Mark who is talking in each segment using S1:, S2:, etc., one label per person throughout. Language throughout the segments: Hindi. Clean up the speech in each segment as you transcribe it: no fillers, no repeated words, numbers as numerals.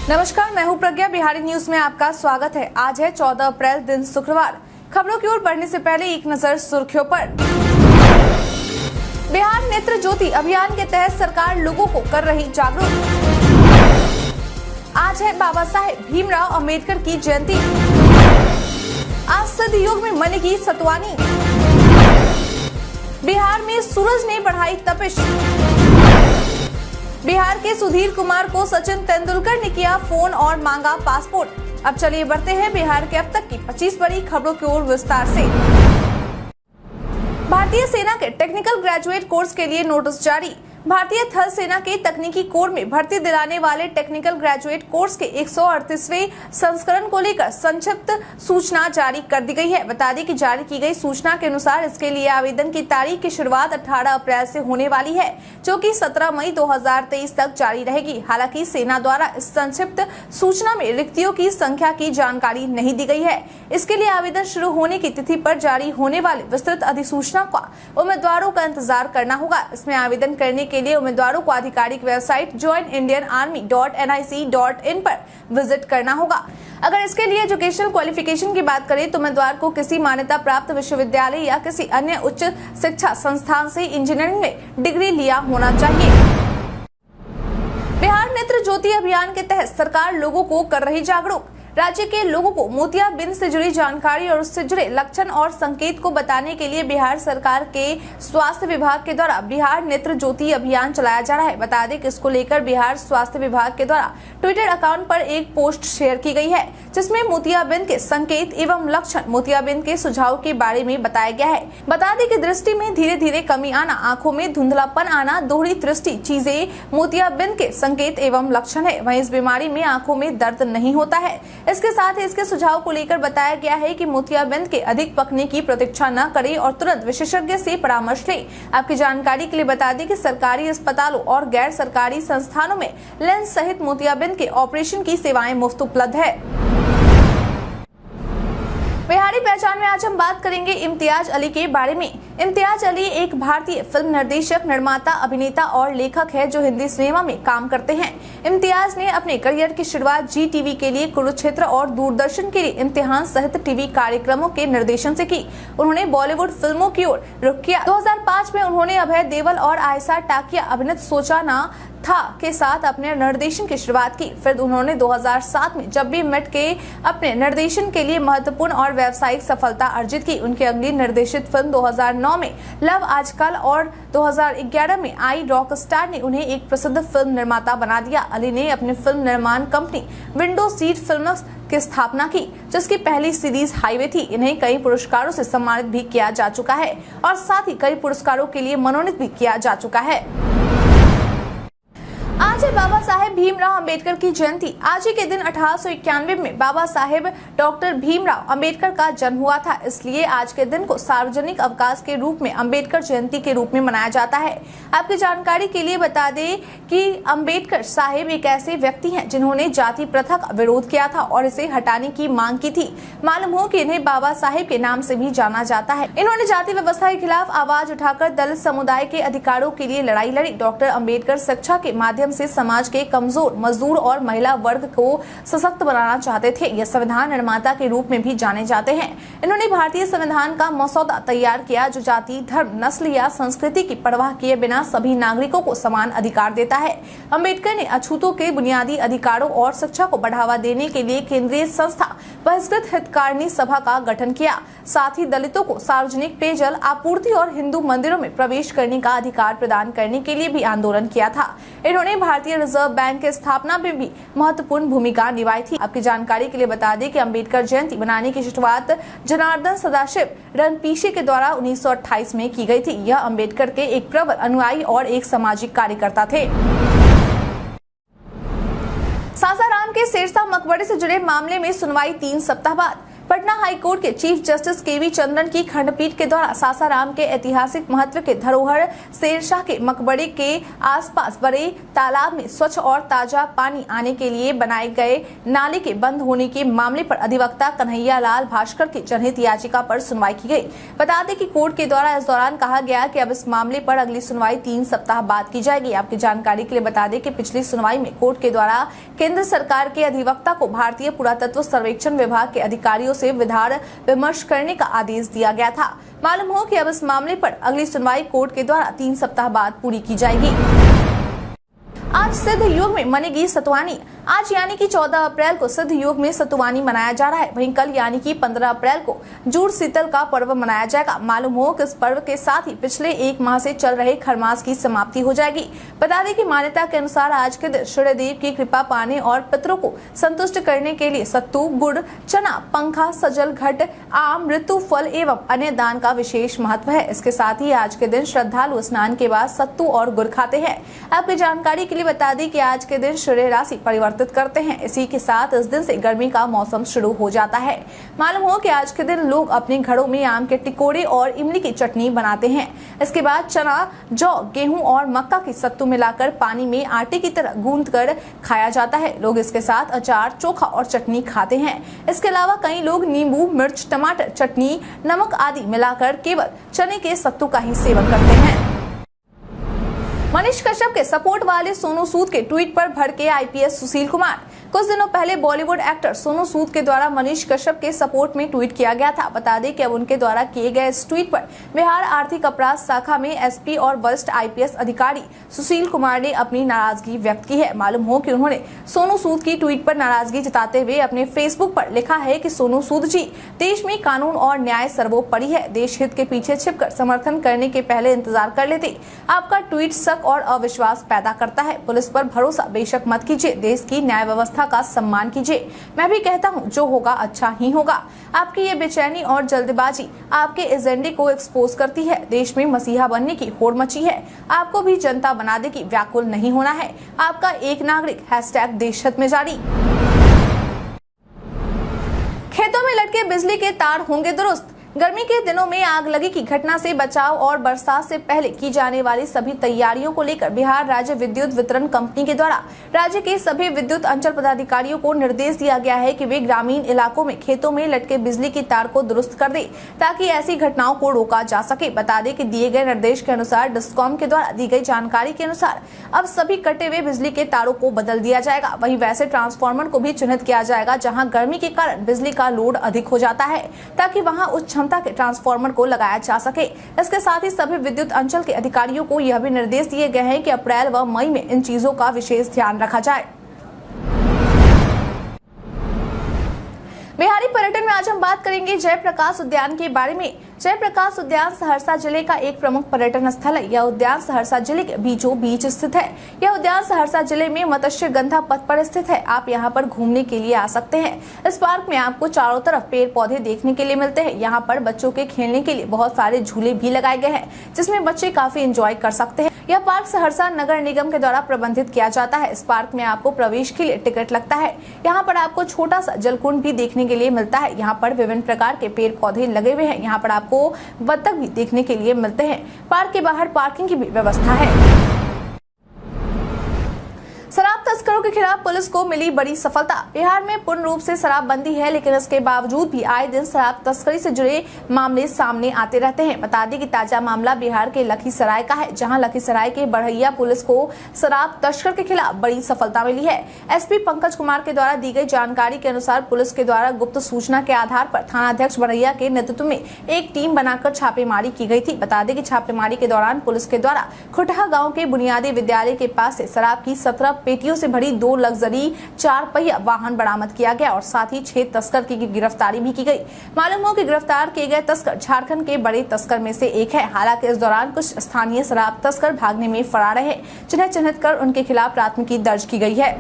S1: नमस्कार, मैं हूं प्रज्ञा। बिहारी न्यूज में आपका स्वागत है। आज है 14 अप्रैल, दिन शुक्रवार। खबरों की ओर बढ़ने से पहले एक नजर सुर्खियों पर। बिहार नेत्र ज्योति अभियान के तहत सरकार लोगों को कर रही जागरूक। आज है बाबा साहेब भीमराव अंबेडकर की जयंती। आज सिद्ध युग में मनेगी सतवानी। बिहार में सूरज ने बढ़ाई तपिश। बिहार के सुधीर कुमार को सचिन तेंदुलकर ने किया फोन और मांगा पासपोर्ट। अब चलिए बढ़ते हैं बिहार के अब तक की 25 बड़ी खबरों की ओर विस्तार से। भारतीय सेना के टेक्निकल ग्रेजुएट कोर्स के लिए नोटिस जारी। भारतीय थल सेना के तकनीकी कोर में भर्ती दिलाने वाले टेक्निकल ग्रेजुएट कोर्स के 138वें संस्करण को लेकर संक्षिप्त सूचना जारी कर दी गई है। बता दें कि जारी की गई सूचना के अनुसार इसके लिए आवेदन की तारीख की शुरुआत 18 अप्रैल से होने वाली है, जो कि 17 मई 2023 तक जारी रहेगी। हालांकि सेना द्वारा इस संक्षिप्त सूचना में रिक्तियों की संख्या की जानकारी नहीं दी गई है। इसके लिए आवेदन शुरू होने की तिथि पर जारी होने वाली विस्तृत अधिसूचना का उम्मीदवारों का इंतजार करना होगा। इसमें आवेदन करने के लिए उम्मीदवारों को आधिकारिक वेबसाइट joinindianarmy.nic.in पर विजिट करना होगा। अगर इसके लिए एजुकेशनल क्वालिफिकेशन की बात करें तो उम्मीदवार को किसी मान्यता प्राप्त विश्वविद्यालय या किसी अन्य उच्च शिक्षा संस्थान से इंजीनियरिंग में डिग्री लिया होना चाहिए। बिहार नेत्र ज्योति अभियान के तहत सरकार लोगों को कर रही जागरूक। राज्य के लोगों को मोतियाबिंद से जुड़ी जानकारी और उससे जुड़े लक्षण और संकेत को बताने के लिए बिहार सरकार के स्वास्थ्य विभाग के द्वारा बिहार नेत्र ज्योति अभियान चलाया जा रहा है। बता दें कि इसको लेकर बिहार स्वास्थ्य विभाग के द्वारा ट्विटर अकाउंट पर एक पोस्ट शेयर की गई है, जिसमें मोतियाबिंद के संकेत एवं लक्षण, मोतियाबिंद के सुझाव के बारे में बताया गया है। बता दें कि दृष्टि में धीरे धीरे कमी आना, आंखों में धुंधलापन आना, दोहरी दृष्टि चीजें मोतियाबिंद के संकेत एवं लक्षण है। वहीं इस बीमारी में आंखों में दर्द नहीं होता है। इसके साथ ही इसके सुझाव को लेकर बताया गया है कि मोतियाबिंद के अधिक पकने की प्रतीक्षा न करें और तुरंत विशेषज्ञ से परामर्श लें। आपकी जानकारी के लिए बता दें कि सरकारी अस्पतालों और गैर सरकारी संस्थानों में लेंस सहित मोतियाबिंद के ऑपरेशन की सेवाएं मुफ्त उपलब्ध है। बिहारी पहचान में आज हम बात करेंगे इम्तियाज अली के बारे में। इम्तियाज अली एक भारतीय फिल्म निर्देशक, निर्माता, अभिनेता और लेखक है जो हिंदी सिनेमा में काम करते हैं। इम्तियाज ने अपने करियर की शुरुआत जी टीवी के लिए कुरुक्षेत्र और दूरदर्शन के लिए इम्तिहान सहित टीवी कार्यक्रमों के निर्देशन से की। उन्होंने बॉलीवुड फिल्मों की ओर रुख किया। 2005 में उन्होंने अभय देओल और आयशा टाकिया अभिनीत सोचा ना था के साथ अपने निर्देशन की शुरुआत की। फिर उन्होंने 2007 में जब भी मेट के अपने निर्देशन के लिए महत्वपूर्ण और व्यावसायिक सफलता अर्जित की। उनकी अगली निर्देशित फिल्म 2009 में लव आजकल और 2011 में आई रॉक स्टार ने उन्हें एक प्रसिद्ध फिल्म निर्माता बना दिया। अली ने अपनी फिल्म निर्माण कंपनी विंडो सीट फिल्म्स की स्थापना की, जिसकी पहली सीरीज हाईवे थी। इन्हें कई पुरस्कारों से सम्मानित भी किया जा चुका है और साथ ही कई पुरस्कारों के लिए मनोनीत भी किया जा चुका है। आज है बाबा साहेब भीमराव अंबेडकर की जयंती। आज ही के दिन 1891 में बाबा साहेब डॉक्टर भीमराव अंबेडकर का जन्म हुआ था। इसलिए आज के दिन को सार्वजनिक अवकाश के रूप में अंबेडकर जयंती के रूप में मनाया जाता है। आपकी जानकारी के लिए बता दें कि अंबेडकर साहेब एक ऐसे व्यक्ति हैं जिन्होंने जाति प्रथा का विरोध किया था और इसे हटाने की मांग की थी। मालूम हो कि इन्हें बाबा साहेब के नाम से भी जाना जाता है। इन्होंने जाति व्यवस्था के खिलाफ आवाज उठाकर दलित समुदाय के अधिकारों के लिए लड़ाई लड़ी। डॉक्टर अंबेडकर शिक्षा के माध्यम से समाज के कमजोर, मजदूर और महिला वर्ग को सशक्त बनाना चाहते थे। यह संविधान निर्माता के रूप में भी जाने जाते हैं। इन्होंने भारतीय संविधान का मसौदा तैयार किया जो जाति, धर्म, नस्ल या संस्कृति की परवाह किए बिना सभी नागरिकों को समान अधिकार देता है। अंबेडकर ने अछूतों के बुनियादी अधिकारों और शिक्षा को बढ़ावा देने के लिए केंद्रीय संस्था बहिष्कृत हितकारिणी सभा का गठन किया। साथ ही दलितों को सार्वजनिक पेयजल आपूर्ति और हिंदू मंदिरों में प्रवेश करने का अधिकार प्रदान करने के लिए भी आंदोलन किया था। इन्होंने भारतीय रिजर्व बैंक की स्थापना में भी महत्वपूर्ण भूमिका निभाई थी। आपकी जानकारी के लिए बता दें कि अंबेडकर जयंती मनाने की शुरुआत जनार्दन सदाशिव रणपीसी के द्वारा 1928 में की गई थी। यह अंबेडकर के एक प्रबल अनुयायी और एक सामाजिक कार्यकर्ता थे। सासाराम के सिरसा मकबरे से जुड़े मामले में सुनवाई 3 सप्ताह बाद। पटना हाईकोर्ट के चीफ जस्टिस केवी चंद्रन की खंडपीठ के द्वारा सासाराम के ऐतिहासिक महत्व के धरोहर शेरशाह के मकबरे के आसपास बड़े तालाब में स्वच्छ और ताजा पानी आने के लिए बनाए गए नाले के बंद होने के मामले पर अधिवक्ता कन्हैया लाल भास्कर की जनहित याचिका पर सुनवाई की गई। बता दें कि कोर्ट के द्वारा इस दौरान कहा गया कि अब इस मामले पर अगली सुनवाई 3 सप्ताह बाद की जाएगी। आपकी जानकारी के लिए बता दें कि पिछली सुनवाई में कोर्ट के द्वारा केंद्र सरकार के अधिवक्ता को भारतीय पुरातत्व सर्वेक्षण विभाग के अधिकारियों से विचार विमर्श करने का आदेश दिया गया था। मालूम हो कि अब इस मामले पर अगली सुनवाई कोर्ट के द्वारा 3 सप्ताह बाद पूरी की जाएगी। आज सिद्ध युग में मनेगी सतुवानी। आज यानी कि 14 अप्रैल को सिद्ध युग में सतुवानी मनाया जा रहा है। वहीं कल यानी कि 15 अप्रैल को जूड़ शीतल का पर्व मनाया जाएगा। मालूम हो कि इस पर्व के साथ ही पिछले 1 माह से चल रहे खरमास की समाप्ति हो जाएगी। बता दें कि मान्यता के अनुसार आज के दिन सूर्यदेव की कृपा पाने और पितरों को संतुष्ट करने के लिए सत्तू, गुड़, चना, पंखा, सजल, घट, आम, ऋतु फल एवं अन्य दान का विशेष महत्व है। इसके साथ ही आज के दिन श्रद्धालु स्नान के बाद सत्तू और गुड़ खाते हैं। आपकी जानकारी के लिए बता दें कि आज के दिन सूर्य राशि परिवर्तित करते हैं। इसी के साथ इस दिन से गर्मी का मौसम शुरू हो जाता है। मालूम हो कि आज के दिन लोग अपने घरों में आम के टिकोड़े और इमली की चटनी बनाते हैं। इसके बाद चना, जौ, गेहूं और मक्का की सत्तू मिलाकर पानी में आटे की तरह गूंथकर खाया जाता है। लोग इसके साथ अचार, चोखा और चटनी खाते हैं। इसके अलावा कई लोग नींबू, मिर्च, टमाटर, चटनी, नमक आदि मिलाकर केवल चने के सत्तू का ही सेवन करते हैं। मनीष कश्यप के सपोर्ट वाले सोनू सूद के ट्वीट पर भड़के आईपीएस सुशील कुमार। कुछ दिनों पहले बॉलीवुड एक्टर सोनू सूद के द्वारा मनीष कश्यप के सपोर्ट में ट्वीट किया गया था। बता दें कि अब उनके द्वारा किए गए इस ट्वीट पर बिहार आर्थिक अपराध शाखा में एसपी और वरिष्ठ आईपीएस अधिकारी सुशील कुमार ने अपनी नाराजगी व्यक्त की है। मालूम हो कि उन्होंने सोनू सूद की ट्वीट पर नाराजगी जताते हुए अपने फेसबुक पर लिखा है कि सोनू सूद जी, देश में कानून और न्याय सर्वोपरि है। देश हित के पीछे छिपकर समर्थन करने के पहले इंतजार कर लेते। आपका ट्वीट शक और अविश्वास पैदा करता है। पुलिस पर भरोसा बेशक मत कीजिए, देश की न्याय व्यवस्था का सम्मान कीजिए। मैं भी कहता हूं, जो होगा अच्छा ही होगा। आपकी ये बेचैनी और जल्दबाजी आपके एजेंडे को एक्सपोज करती है। देश में मसीहा बनने की होड़ मची है। आपको भी जनता बना देगी, व्याकुल नहीं होना है। आपका एक नागरिक #देशहित में जारी। खेतों में लटके बिजली के तार होंगे दुरुस्त। गर्मी के दिनों में आगलगी की घटना से बचाव और बरसात से पहले की जाने वाली सभी तैयारियों को लेकर बिहार राज्य विद्युत वितरण कंपनी के द्वारा राज्य के सभी विद्युत अंचल पदाधिकारियों को निर्देश दिया गया है कि वे ग्रामीण इलाकों में खेतों में लटके बिजली की तार को दुरुस्त कर दें, ताकि ऐसी घटनाओं को रोका जा सके। बता दें कि दिए गए निर्देश के अनुसार डिस्कॉम के द्वारा दी गई जानकारी के अनुसार अब सभी कटे हुए बिजली के तारों को बदल दिया जाएगा। वहीं वैसे ट्रांसफार्मर को भी चिन्हित किया जाएगा जहाँ गर्मी के कारण बिजली का लोड अधिक हो जाता है, ताकि वहाँ उच्च के ट्रांसफार्मर को लगाया जा सके। इसके साथ ही सभी विद्युत अंचल के अधिकारियों को यह भी निर्देश दिए गए हैं कि अप्रैल व मई में इन चीजों का विशेष ध्यान रखा जाए। बिहारी पर्यटन में आज हम बात करेंगे जयप्रकाश उद्यान के बारे में। जयप्रकाश उद्यान सहरसा जिले का एक प्रमुख पर्यटन स्थल है। यह उद्यान सहरसा जिले के बीचों बीच स्थित है। यह उद्यान सहरसा जिले में मत्स्य गंधा पथ पर स्थित है। आप यहां पर घूमने के लिए आ सकते हैं। इस पार्क में आपको चारों तरफ पेड़ पौधे देखने के लिए मिलते हैं। यहां पर बच्चों के खेलने के लिए बहुत सारे झूले भी लगाए गए हैं, जिसमें बच्चे काफी एंजॉय कर सकते हैं। यह पार्क सहरसा नगर निगम के द्वारा प्रबंधित किया जाता है। इस पार्क में आपको प्रवेश के लिए टिकट लगता है। यहाँ पर आपको छोटा सा जलकुंड भी देखने के लिए मिलता है। यहाँ पर विभिन्न प्रकार के पेड़ पौधे लगे हुए हैं। यहाँ पर आपको बत्तख भी देखने के लिए मिलते हैं। पार्क के बाहर पार्किंग की भी व्यवस्था है। शराब तस्करों के खिलाफ पुलिस को मिली बड़ी सफलता। बिहार में पूर्ण रूप से शराबबंदी है, लेकिन इसके बावजूद भी आए दिन शराब तस्करी से जुड़े मामले सामने आते रहते हैं। बता दें कि ताजा मामला बिहार के लखीसराय का है, जहां लखीसराय के बढ़ैया पुलिस को शराब तस्कर के खिलाफ बड़ी सफलता मिली है। एसपी पंकज कुमार के द्वारा दी गई जानकारी के अनुसार पुलिस के द्वारा गुप्त सूचना के आधार पर थानाध्यक्ष बढ़ैया के नेतृत्व में एक टीम बनाकर छापेमारी की गई थी। बता दें कि छापेमारी के दौरान पुलिस के द्वारा खुटहा गाँव के बुनियादी विद्यालय के पास से शराब की 17 पेटियों से भरी 2 लग्जरी 4 पहिया वाहन बरामद किया गया और साथ ही 6 तस्कर की गिरफ्तारी भी की गई। मालूम हो कि गिरफ्तार किए गए तस्कर झारखंड के बड़े तस्कर में से एक है। हालांकि इस दौरान कुछ स्थानीय शराब तस्कर भागने में फरार रहे, जिन्हें चिन्हित कर उनके खिलाफ प्राथमिकी दर्ज की गई है।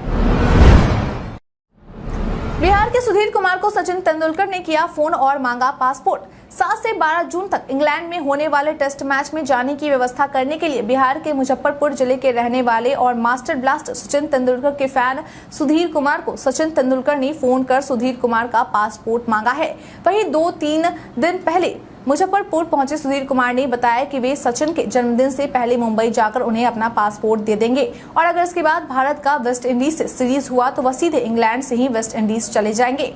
S1: बिहार के सुधीर कुमार को सचिन तेंदुलकर ने किया फोन और मांगा पासपोर्ट। 7 से 12 जून तक इंग्लैंड में होने वाले टेस्ट मैच में जाने की व्यवस्था करने के लिए बिहार के मुजफ्फरपुर जिले के रहने वाले और मास्टर ब्लास्टर सचिन तेंदुलकर के फैन सुधीर कुमार को सचिन तेंदुलकर ने फोन कर सुधीर कुमार का पासपोर्ट मांगा है। वहीं 2-3 दिन पहले मुजफ्फरपुर पहुंचे सुधीर कुमार ने बताया कि वे सचिन के जन्मदिन से पहले मुंबई जाकर उन्हें अपना पासपोर्ट दे देंगे और अगर इसके बाद भारत का वेस्ट इंडीज से सीरीज हुआ तो वह सीधे इंग्लैंड से ही वेस्ट इंडीज चले जाएंगे।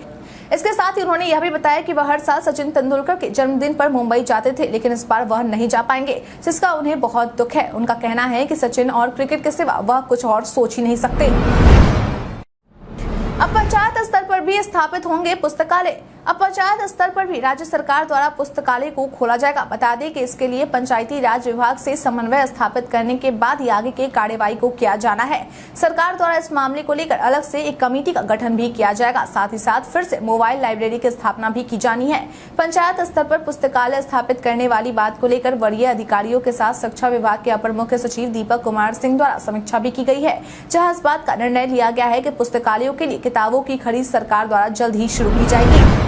S1: इसके साथ ही उन्होंने यह भी बताया कि वह हर साल सचिन तेंदुलकर के जन्मदिन पर मुंबई जाते थे, लेकिन इस बार वह नहीं जा पाएंगे, जिसका उन्हें बहुत दुख है। उनका कहना है कि सचिन और क्रिकेट के सिवा वह कुछ और सोच ही नहीं सकते। अब पंचायत स्तर पर भी स्थापित होंगे पुस्तकालय। अब पंचायत स्तर पर भी राज्य सरकार द्वारा पुस्तकालय को खोला जाएगा। बता दें कि इसके लिए पंचायती राज विभाग से समन्वय स्थापित करने के बाद ही आगे की कार्यवाही को किया जाना है। सरकार द्वारा इस मामले को लेकर अलग से एक कमेटी का गठन भी किया जाएगा। साथ ही साथ फिर से मोबाइल लाइब्रेरी की स्थापना भी की जानी है। पंचायत स्तर पर पुस्तकालय स्थापित करने वाली बात को लेकर वरीय अधिकारियों के साथ शिक्षा विभाग के अपर मुख्य सचिव दीपक कुमार सिंह द्वारा समीक्षा भी की गई है, जहाँ इस बात का निर्णय लिया गया है कि पुस्तकालयों के लिए किताबों की खरीद सरकार द्वारा जल्द ही शुरू की जाएगी।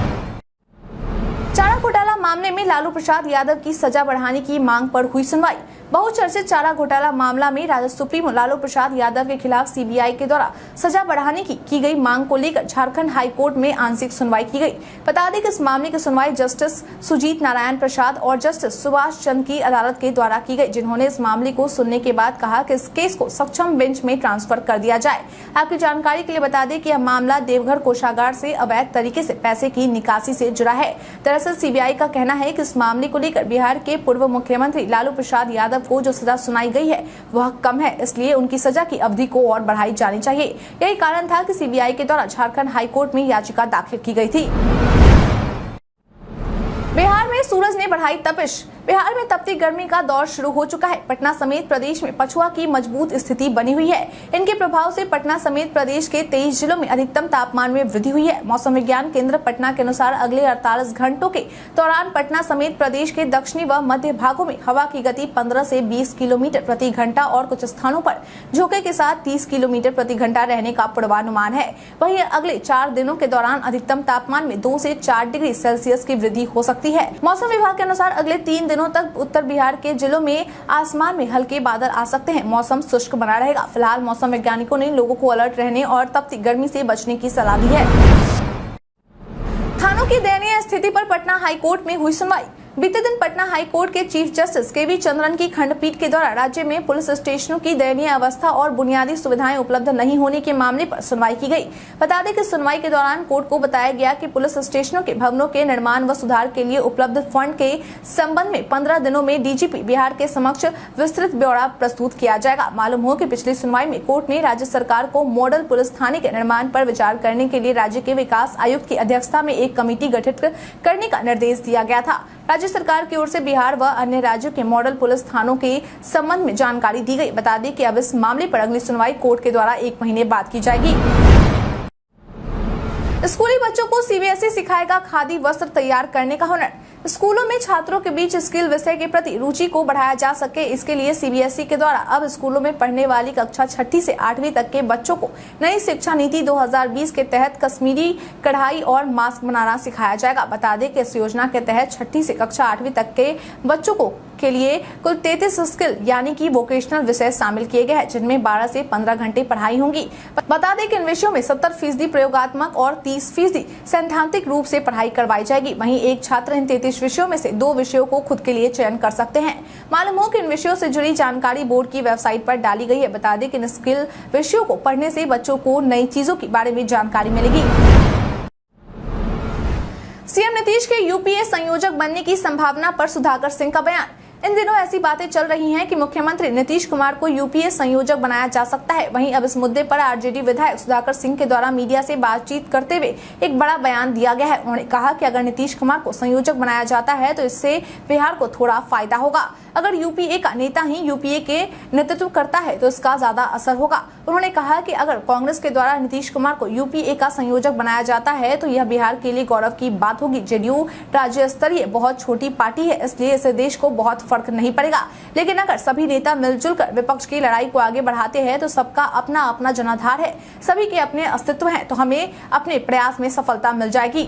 S1: चारा घोटाला मामले में लालू प्रसाद यादव की सजा बढ़ाने की मांग पर हुई सुनवाई। बहुचर्चित चारा घोटाला मामला में राजद सुप्रीमो लालू प्रसाद यादव के खिलाफ सीबीआई के द्वारा सजा बढ़ाने की गई मांग को लेकर झारखंड हाई कोर्ट में आंशिक सुनवाई की गई। बता दें कि इस मामले की सुनवाई जस्टिस सुजीत नारायण प्रसाद और जस्टिस सुभाष चंद्र की अदालत के द्वारा की गई, जिन्होंने इस मामले को सुनने के बाद कहा कि इस केस को सक्षम बेंच में ट्रांसफर कर दिया जाए। आपकी जानकारी के लिए बता दें कि यह मामला देवघर कोषागार से अवैध तरीके से पैसे की निकासी से जुड़ा है। दरअसल सीबीआई का कहना है कि इस मामले को लेकर बिहार के पूर्व मुख्यमंत्री लालू प्रसाद यादव को जो सजा सुनाई गई है वह कम है, इसलिए उनकी सजा की अवधि को और बढ़ाई जानी चाहिए। यही कारण था कि सीबीआई के द्वारा झारखंड हाई कोर्ट में याचिका दाखिल की गई थी। बिहार में सूरज ने बढ़ाई तपिश। बिहार में तपती गर्मी का दौर शुरू हो चुका है। पटना समेत प्रदेश में पछुआ की मजबूत स्थिति बनी हुई है। इनके प्रभाव से पटना समेत प्रदेश के 23 जिलों में अधिकतम तापमान में वृद्धि हुई है। मौसम विज्ञान केंद्र पटना के अनुसार अगले 48 घंटों के दौरान पटना समेत प्रदेश के दक्षिणी व मध्य भागों में हवा की गति 15 से 20 किलोमीटर प्रति घंटा और कुछ स्थानों पर झोंके के साथ 30 किलोमीटर प्रति घंटा रहने का पूर्वानुमान है। वहीं अगले 4 दिनों के दौरान अधिकतम तापमान में 2 से 4 डिग्री सेल्सियस की वृद्धि हो सकती है। मौसम विभाग के अनुसार अगले 3 दिनों तक उत्तर बिहार के जिलों में आसमान में हल्के बादल आ सकते हैं। मौसम शुष्क बना रहेगा। फिलहाल मौसम वैज्ञानिकों ने लोगों को अलर्ट रहने और तपती गर्मी से बचने की सलाह दी है। थानों की दयनीय स्थिति पर पटना हाईकोर्ट में हुई सुनवाई। बीते दिन पटना हाईकोर्ट के चीफ जस्टिस के वी चंद्रन की खंडपीठ के द्वारा राज्य में पुलिस स्टेशनों की दयनीय अवस्था और बुनियादी सुविधाएं उपलब्ध नहीं होने के मामले पर सुनवाई की गई। बता दें कि सुनवाई के दौरान कोर्ट को बताया गया कि पुलिस स्टेशनों के भवनों के निर्माण व सुधार के लिए उपलब्ध फंड के संबंध में 15 दिनों में डीजीपी बिहार के समक्ष विस्तृत ब्यौरा प्रस्तुत किया जाएगा। मालूम हो कि पिछली सुनवाई में कोर्ट ने राज्य सरकार को मॉडल पुलिस थाने के निर्माण पर विचार करने के लिए राज्य के विकास आयुक्त की अध्यक्षता में एक कमेटी गठित करने का निर्देश दिया गया था। राज्य सरकार की ओर से बिहार व अन्य राज्यों के मॉडल पुलिस थानों के संबंध में जानकारी दी गई। बता दें कि अब इस मामले पर अगली सुनवाई कोर्ट के द्वारा 1 महीने बाद की जाएगी। स्कूली बच्चों को सीबीएसई सिखाएगा खादी वस्त्र तैयार करने का हुनर। स्कूलों में छात्रों के बीच स्किल विषय के प्रति रुचि को बढ़ाया जा सके, इसके लिए सीबीएसई के द्वारा अब स्कूलों में पढ़ने वाली कक्षा 6ठी से 8वीं तक के बच्चों को नई शिक्षा नीति 2020 के तहत कश्मीरी कढ़ाई और मास्क बनाना सिखाया जाएगा। बता दें कि इस योजना के तहत 6ठी से कक्षा 8वीं तक के बच्चों के लिए कुल 33 स्किल यानी कि वोकेशनल विषय शामिल किए गए हैं, जिनमें 12 से 15 घंटे पढ़ाई होगी। बता दें कि इन विषयों में 70% प्रयोगात्मक और 30% सैद्धांतिक रूप से पढ़ाई करवाई जाएगी। वहीं एक छात्र इन 33 विषयों में से 2 विषयों को खुद के लिए चयन कर सकते हैं। मालूम हो कि इन विषयों से जुड़ी जानकारी बोर्ड की वेबसाइट पर डाली गई है। बता दें कि इन स्किल विषयों को पढ़ने से बच्चों को नई चीजों के बारे में जानकारी मिलेगी। सीएम नीतीश के यूपीए संयोजक बनने की संभावना पर सुधाकर सिंह का बयान। इन दिनों ऐसी बातें चल रही हैं कि मुख्यमंत्री नीतीश कुमार को यूपीए संयोजक बनाया जा सकता है। वहीं अब इस मुद्दे पर आरजेडी विधायक सुधाकर सिंह के द्वारा मीडिया से बातचीत करते हुए एक बड़ा बयान दिया गया है। उन्होंने कहा कि अगर नीतीश कुमार को संयोजक बनाया जाता है तो इससे बिहार को थोड़ा फायदा होगा। अगर यूपीए का नेता ही यूपीए के नेतृत्व करता है तो इसका ज्यादा असर होगा। उन्होंने कहा कि अगर कांग्रेस के द्वारा नीतीश कुमार को यूपीए का संयोजक बनाया जाता है तो यह बिहार के लिए गौरव की बात होगी। जेडीयू राज्य स्तरीय बहुत छोटी पार्टी है, इसलिए इसे देश को बहुत फर्क फर्क नहीं पड़ेगा, लेकिन अगर सभी नेता मिलजुल कर विपक्ष की लड़ाई को आगे बढ़ाते हैं तो सबका अपना अपना जनाधार है, सभी के अपने अस्तित्व हैं, तो हमें अपने प्रयास में सफलता मिल जाएगी।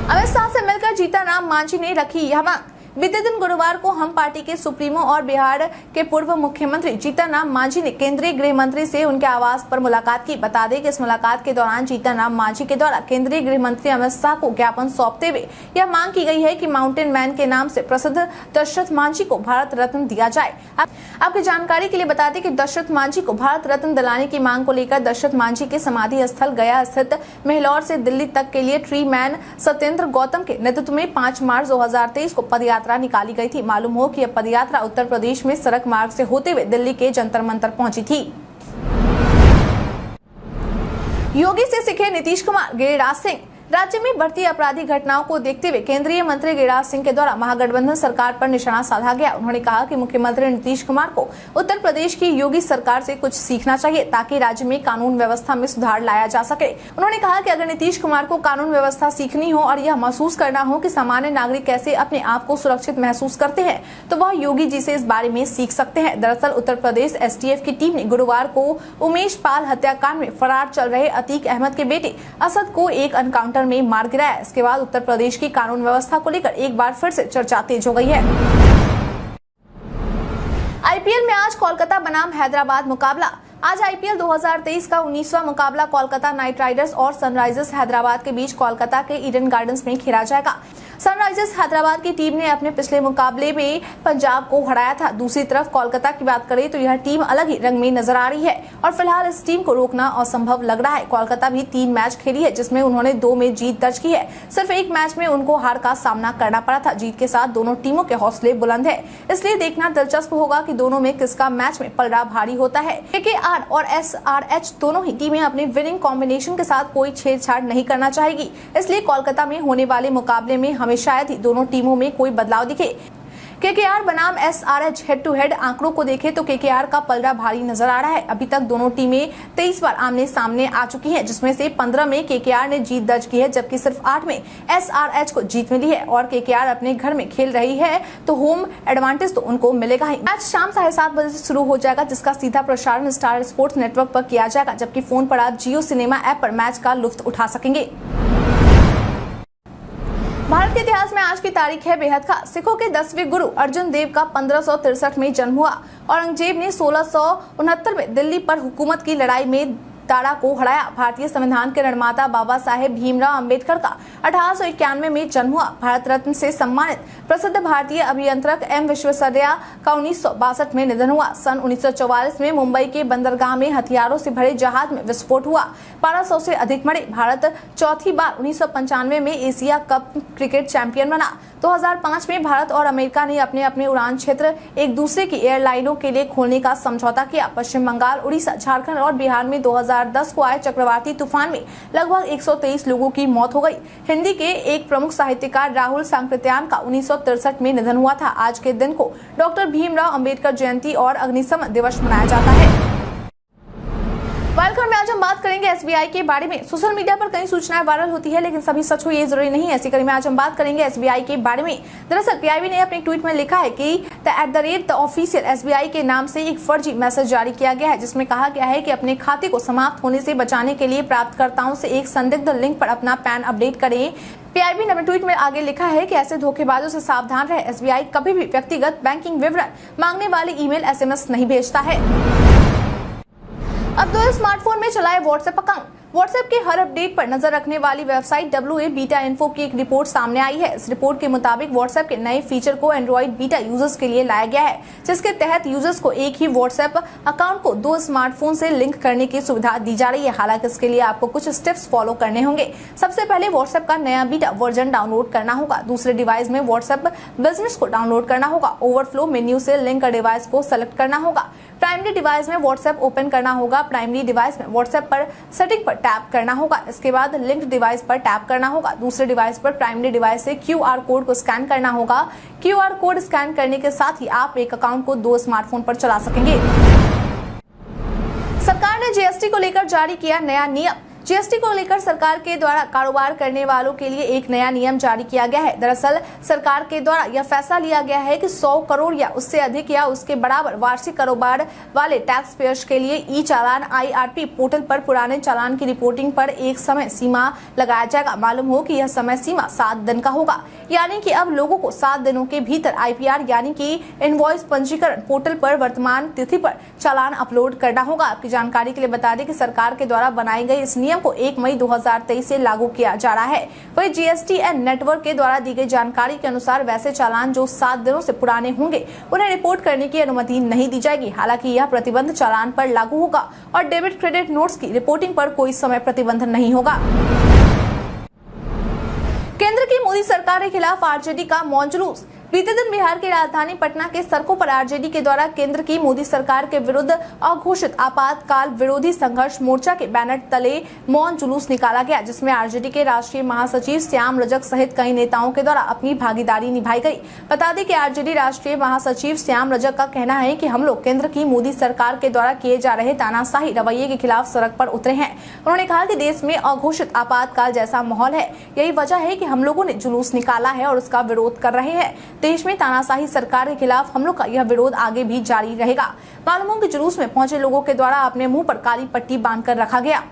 S1: अमित शाह से मिलकर जीतन राम मांझी ने रखी यह मांग। बीते दिन गुरुवार को हम पार्टी के सुप्रीमो और बिहार के पूर्व मुख्यमंत्री जीतन राम मांझी ने केंद्रीय गृह मंत्री से उनके आवास पर मुलाकात की। बता दें कि इस मुलाकात के दौरान जीतन राम मांझी के द्वारा केंद्रीय गृह मंत्री अमित शाह को ज्ञापन सौंपते हुए यह मांग की गई है कि माउंटेन मैन के नाम से प्रसिद्ध दशरथ मांझी को भारत रत्न दिया जाए। आपकी जानकारी के लिए बता दें कि दशरथ मांझी को भारत रत्न दिलाने की मांग को लेकर दशरथ मांझी के समाधि स्थल गया स्थित मेहलौर से दिल्ली तक के लिए ट्री मैन सत्येंद्र गौतम के नेतृत्व में 5 मार्च 2023 को पदयात्रा निकाली गई थी। मालूम हो कि यह पदयात्रा उत्तर प्रदेश में सड़क मार्ग से होते हुए दिल्ली के जंतर मंतर पहुंची थी। योगी से सीखे नीतीश कुमार, गिरिराज सिंह। राज्य में बढ़ती अपराधी घटनाओं को देखते हुए केंद्रीय मंत्री गिरिराज सिंह के द्वारा महागठबंधन सरकार पर निशाना साधा गया। उन्होंने कहा कि मुख्यमंत्री नीतीश कुमार को उत्तर प्रदेश की योगी सरकार से कुछ सीखना चाहिए ताकि राज्य में कानून व्यवस्था में सुधार लाया जा सके। उन्होंने कहा कि अगर नीतीश कुमार को कानून व्यवस्था सीखनी हो और यह महसूस करना हो कि सामान्य नागरिक कैसे अपने आप को सुरक्षित महसूस करते हैं तो वह योगी जी से इस बारे में सीख सकते हैं। दरअसल उत्तर प्रदेश STF की टीम ने गुरुवार को उमेश पाल हत्याकांड में फरार चल रहे अतीक अहमद के बेटे असद को एक एनकाउंटर में मार गिराया। इसके बाद उत्तर प्रदेश की कानून व्यवस्था को लेकर एक बार फिर से चर्चा तेज हो गई है। IPL में आज कोलकाता बनाम हैदराबाद मुकाबला। आज IPL 2023 का 19वां मुकाबला कोलकाता नाइट राइडर्स और सनराइजर्स हैदराबाद के बीच कोलकाता के ईडन गार्डन्स में खेला जाएगा। सनराइजर्स हैदराबाद की टीम ने अपने पिछले मुकाबले में पंजाब को हराया था। दूसरी तरफ कोलकाता की बात करें तो यह टीम अलग ही रंग में नजर आ रही है और फिलहाल इस टीम को रोकना असंभव लग रहा है। कोलकाता भी 3 मैच खेली है जिसमें उन्होंने 2 में जीत दर्ज की है। सिर्फ एक मैच में उनको हार का सामना करना पड़ा था। जीत के साथ दोनों टीमों के हौसले बुलंद है, इसलिए देखना दिलचस्प होगा कि दोनों में किसका मैच में पलड़ा भारी होता है। KKR और SRH दोनों ही टीमें अपने विनिंग कॉम्बिनेशन के साथ कोई छेड़छाड़ नहीं करना चाहेगी, इसलिए कोलकाता में होने वाले मुकाबले में हमें शायद ही दोनों टीमों में कोई बदलाव दिखे। KKR बनाम SRH हेड टू हेड आंकड़ों को देखें तो KKR का पलड़ा भारी नजर आ रहा है। अभी तक दोनों टीमें 23 बार आमने सामने आ चुकी हैं, जिसमें से 15 में KKR ने जीत दर्ज की है जबकि सिर्फ 8 में SRH को जीत मिली है। और KKR अपने घर में खेल रही है तो होम एडवांटेज तो उनको मिलेगा ही। मैच शाम 7:30 बजे से शुरू हो जाएगा जिसका सीधा प्रसारण स्टार स्पोर्ट्स नेटवर्क पर किया जाएगा, जबकि फोन पर आप जियो सिनेमा ऐप पर मैच का लुत्फ उठा सकेंगे। भारत के इतिहास में आज की तारीख है बेहद खास। सिखों के 10वें गुरु अर्जुन देव का 1563 में जन्म हुआ। औरंगजेब ने 1669 में दिल्ली पर हुकूमत की लड़ाई में दाड़ा को हराया। भारतीय संविधान के निर्माता बाबा साहेब भीमराव अंबेडकर का 1891 में जन्म हुआ। भारत रत्न से सम्मानित प्रसिद्ध भारतीय अभियंत्रक M विश्वेश्वरैया का 1962 में निधन हुआ। सन 1944 में मुंबई के बंदरगाह में हथियारों से भरे जहाज में विस्फोट हुआ। 1200 से अधिक मरे। भारत चौथी बार 1995 में एशिया कप क्रिकेट चैंपियन बना। 2005 में भारत और अमेरिका ने अपने अपने उड़ान क्षेत्र एक दूसरे की एयरलाइनों के लिए खोलने का समझौता किया। पश्चिम बंगाल, उड़ीसा, झारखंड और बिहार में 2010 को आए चक्रवाती तूफान में लगभग 123 लोगों की मौत हो गई। हिंदी के एक प्रमुख साहित्यकार राहुल सांकृत्यायन का 1963 में निधन हुआ था। आज के दिन को डॉक्टर भीमराव अंबेडकर जयंती और अग्निशमन दिवस मनाया जाता है। वाइल्डकार्ड में आज हम बात करेंगे SBI के बारे में। सोशल मीडिया पर कई सूचनाएं वायरल होती है लेकिन सभी सच हो ये जरूरी नहीं है। ऐसी कड़ी में आज हम बात करेंगे SBI के बारे में। दरअसल PIB ने अपने ट्वीट में लिखा है कि @the ऑफिशियल SBI के नाम से एक फर्जी मैसेज जारी किया गया है जिसमें कहा गया है कि अपने खाते को समाप्त होने से बचाने के लिए प्राप्तकर्ताओं से एक संदिग्ध लिंक पर अपना पैन अपडेट करें। PIB ने अपने ट्वीट में आगे लिखा है कि ऐसे धोखेबाजों से सावधान रहे। SBI कभी भी व्यक्तिगत बैंकिंग विवरण मांगने वाले ईमेल SMS नहीं भेजता है। अब 2 स्मार्टफोन में चलाए WhatsApp अकाउंट। WhatsApp के हर अपडेट पर नजर रखने वाली वेबसाइट WA बीटा इन्फो की एक रिपोर्ट सामने आई है। इस रिपोर्ट के मुताबिक WhatsApp के नए फीचर को एंड्रॉइड बीटा यूजर्स के लिए लाया गया है, जिसके तहत यूजर्स को एक ही WhatsApp अकाउंट को 2 स्मार्टफोन से लिंक करने की सुविधा दी जा रही है। हालांकि इसके लिए आपको कुछ स्टेप्स फॉलो करने होंगे। सबसे पहले WhatsApp का नया बीटा वर्जन डाउनलोड करना होगा। दूसरे डिवाइस में WhatsApp बिजनेस को डाउनलोड करना होगा। ओवरफ्लो मेन्यू से लिंक डिवाइस को सेलेक्ट करना होगा। प्राइमरी डिवाइस में WhatsApp ओपन करना होगा। प्राइमरी डिवाइस में WhatsApp पर सेटिंग पर टैप करना होगा। इसके बाद लिंक्ड डिवाइस पर टैप करना होगा। दूसरे डिवाइस पर प्राइमरी डिवाइस से QR कोड को स्कैन करना होगा। QR कोड स्कैन करने के साथ ही आप एक अकाउंट को 2 स्मार्टफोन पर चला सकेंगे। सरकार ने GST को लेकर जारी किया नया नियम। जीएसटी को लेकर सरकार के द्वारा कारोबार करने वालों के लिए एक नया नियम जारी किया गया है। दरअसल सरकार के द्वारा यह फैसला लिया गया है कि 100 करोड़ या उससे अधिक या उसके बराबर वार्षिक कारोबार वाले टैक्स पेयर्स के लिए ई चालान IRP पोर्टल पर पुराने चालान की रिपोर्टिंग पर एक समय सीमा लगाया जाएगा। मालूम हो कि यह समय सीमा 7 दिन का होगा, यानी कि अब लोगों को 7 दिनों के भीतर IPR यानी कि इनवॉइस पंजीकरण पोर्टल पर वर्तमान तिथि पर चालान अपलोड करना होगा। आपकी जानकारी के लिए बता दें कि सरकार के द्वारा बनाई गई इस नियम को 1 मई 2023 से लागू किया जा रहा है। वही GSTN नेटवर्क के द्वारा दी गई जानकारी के अनुसार वैसे चालान जो 7 दिनों से पुराने होंगे उन्हें रिपोर्ट करने की अनुमति नहीं दी जाएगी। हालांकि यह प्रतिबंध चालान पर लागू होगा और डेबिट क्रेडिट नोट्स की रिपोर्टिंग पर कोई समय प्रतिबंध नहीं होगा। केंद्र की मोदी सरकार के खिलाफ आरजेडी का मौन जुलूस। बीते दिन बिहार की राजधानी पटना के सड़कों पर आरजेडी के द्वारा केंद्र की मोदी सरकार के विरुद्ध अघोषित आपातकाल विरोधी संघर्ष मोर्चा के बैनर तले मौन जुलूस निकाला गया, जिसमें आरजेडी के राष्ट्रीय महासचिव श्याम रजक सहित कई नेताओं के द्वारा अपनी भागीदारी निभाई गई। बता दें कि आरजेडी राष्ट्रीय महासचिव श्याम रजक का कहना है कि हम लोग केंद्र की मोदी सरकार के द्वारा किए जा रहे तानाशाही रवैये के खिलाफ सड़क पर उतरे हैं। उन्होंने कहा कि देश में अघोषित आपातकाल जैसा माहौल है, यही वजह है कि हम लोगों ने जुलूस निकाला है और उसका विरोध कर रहे हैं। देश में तानाशाही सरकार के खिलाफ हम लोग का यह विरोध आगे भी जारी रहेगा। मालूम हो कि जुलूस में पहुंचे लोगों के द्वारा अपने मुंह पर काली पट्टी बांधकर रखा गया।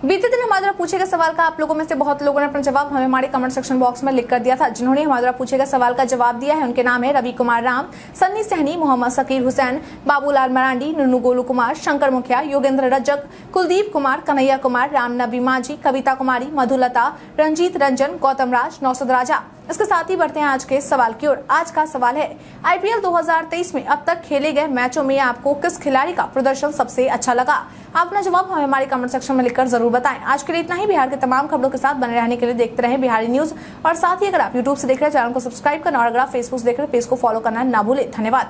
S1: बीते दिन हमारे द्वारा पूछे गए सवाल का आप लोगों में से बहुत लोगों ने अपना जवाब हमें हमारे कमेंट सेक्शन बॉक्स में लिख कर दिया था। जिन्होंने हमारे द्वारा पूछे गए सवाल का जवाब दिया है उनके नाम है रवि कुमार राम, सन्नी सहनी, मोहम्मद सकीर हुसैन, बाबूलाल मरांडी, नुनू गोलू कुमार, शंकर मुखिया, योगेंद्र रजक, कुलदीप कुमार, कन्हैया कुमार, राम नबी मांझी, कविता कुमारी, मधुलता, रंजीत रंजन, गौतम राज, नौसद राजा। इसके साथ ही बढ़ते हैं आज के सवाल की ओर। आज का सवाल है IPL 2023 में अब तक खेले गए मैचों में आपको किस खिलाड़ी का प्रदर्शन सबसे अच्छा लगा? आप अपना जवाब हमें हमारे कमेंट सेक्शन में लिखकर जरूर बताएं। आज के लिए इतना ही। बिहार के तमाम खबरों के साथ बने रहने के लिए देखते रहें बिहारी न्यूज और साथ ही अगर आप YouTube से देख रहे हैं चैनल को सब्सक्राइब करना और अगर आप Facebook से देख रहे हैं पेज को फॉलो करना ना भूलें। धन्यवाद।